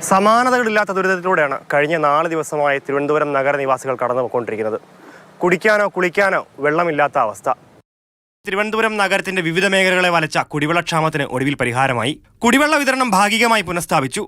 സമാനതകളില്ലാത്ത ദുരിതത്തിലൂടെയാണ് കഴിഞ്ഞ 4 ദിവസമായി തിരുവനന്തപുരം നഗരനിവാസികൾ കടന്നുപോയിക്കൊണ്ടിരിക്കുന്നത്. കുടിക്കാനോ കുളിക്കാനോ വെള്ളമില്ലാത്ത അവസ്ഥ. തിരുവനന്തപുരം നഗരത്തിന്റെ വിവിധ മേഖലകളെ വലച്ച കുടിവെള്ളക്ഷാമത്തിന് ഒടുവിൽ പരിഹാരമായി. കുടിവെള്ള വിതരണം ഭാഗികമായി പുനഃസ്ഥാപിച്ചു.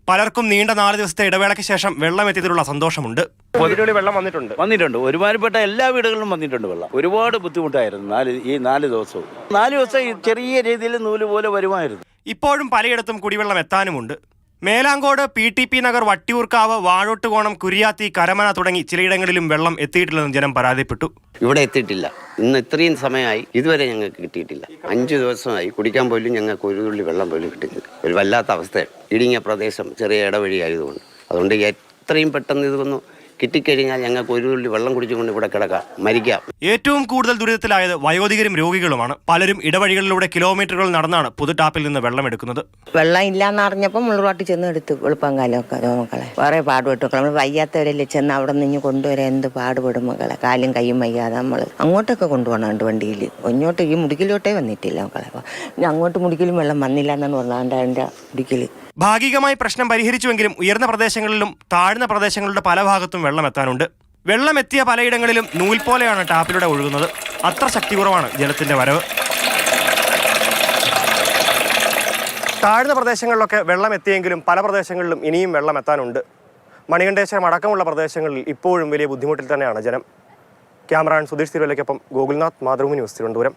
പലർക്കും നീണ്ട 4 ദിവസത്തെ ഇടവേളയ്ക്ക് ശേഷം വെള്ളം എത്തിയതിലുള്ള സന്തോഷമുണ്ട്. പൊതുവിൽ വെള്ളം വന്നിട്ടുണ്ട്. ഒരുമാതിരിപ്പെട്ട എല്ലാ വീടുകളിലും വന്നിട്ടുണ്ട് വെള്ളം. ഒരുപാട് ബുദ്ധിമുട്ടായിരുന്നു ഈ 4 ദിവസവും. 4 ദിവസം ചെറിയ രീതിയിൽ നൂല് പോലെ വരുമായിരുന്നു. ഇപ്പോഴും പലയിടത്തും കുടിവെള്ളം എത്താനുമുണ്ട്. മേലാങ്കോട്, PTP നഗർ, വട്ടിയൂർക്കാവ്, വാഴോട്ടുകോണം, കുരിയാത്തി, കരമന തുടങ്ങി ചിലയിടങ്ങളിലും വെള്ളം എത്തിയിട്ടില്ലെന്ന് ജനം പരാതിപ്പെട്ടു. ഇവിടെ എത്തിയിട്ടില്ല. ഇന്ന് ഇത്രയും സമയമായി ഇതുവരെ ഞങ്ങൾക്ക് കിട്ടിയിട്ടില്ല. 5 ദിവസമായി കുടിക്കാൻ പോലും ഞങ്ങൾക്ക് ഒരു തുള്ളി വെള്ളം പോലും കിട്ടുന്നില്ല. ഒരു വല്ലാത്ത അവസ്ഥയാണ്. ഇടുങ്ങിയ പ്രദേശം, ചെറിയ ഇടവഴി ആയതുകൊണ്ട്. അതുകൊണ്ട് എത്രയും പെട്ടെന്ന് ഇതൊന്ന് കിട്ടിക്കഴിഞ്ഞാൽ ഞങ്ങൾക്ക് ഒരു തുള്ളി വെള്ളം കുടിച്ചുകൊണ്ട് ഇവിടെ കിടക്കാം, മരിക്കാം. ഏറ്റവും കൂടുതൽ ദുരിതത്തിലായത് വയോധികരും രോഗികളുമാണ്. പലരും ഇടവഴികളിലൂടെ കിലോമീറ്ററുകൾ നടന്നാണ് പൊതു ടാപ്പിൽ നിന്ന് വെള്ളം എടുക്കുന്നത്. വെള്ളം ഇല്ലാന്ന് അറിഞ്ഞപ്പോൾ മുള്ളുപാട്ടി ചെന്ന് എടുത്ത് വെളുപ്പം കാലമൊക്കെ മക്കളെ വേറെ പാടുപെട്ടു. നമ്മൾ വയ്യാത്തവരല്ലേ ചെന്ന് അവിടെ നിന്ന് കൊണ്ടുവരാൻ എന്ത് പാടുപെടും മക്കളെ. കാലും കൈയും വയ്യാതെ നമ്മൾ അങ്ങോട്ടൊക്കെ കൊണ്ടുപോകണുണ്ട് വണ്ടിയിൽ. ഇങ്ങോട്ട് ഈ മുടിക്കിലോട്ടേ വന്നിട്ടില്ല മക്കളെ. പിന്നെ അങ്ങോട്ട് മുടിക്കലും വെള്ളം വന്നില്ല എന്നാണ് പറഞ്ഞത്. എൻ്റെ മുടിക്കൽ ഭാഗികമായി പ്രശ്നം പരിഹരിച്ചുവെങ്കിലും ഉയർന്ന പ്രദേശങ്ങളിലും താഴ്ന്ന പ്രദേശങ്ങളുടെ പല ഭാഗത്തും വെള്ളം എത്താനുണ്ട്. വെള്ളം എത്തിയ പലയിടങ്ങളിലും നൂൽ പോലെയാണ് ടാപ്പിലൂടെ ഒഴുകുന്നത്. അത്ര ശക്തി കുറവാണ് ജലത്തിന്റെ വരവ്. താഴ്ന്ന പ്രദേശങ്ങളിലൊക്കെ വെള്ളം എത്തിയെങ്കിലും പല പ്രദേശങ്ങളിലും ഇനിയും വെള്ളം എത്താനുണ്ട്. മണികണ്ഠേശ്വരം അടക്കമുള്ള പ്രദേശങ്ങളിൽ ഇപ്പോഴും വലിയ ബുദ്ധിമുട്ടിൽ തന്നെയാണ് ജനം. ക്യാമറാൻ സുധീഷ് തിരുവല്ലയ്ക്കൊപ്പം ഗോകുൽനാഥ്, മാതൃഭൂമി ന്യൂസ്, തിരുവനന്തപുരം.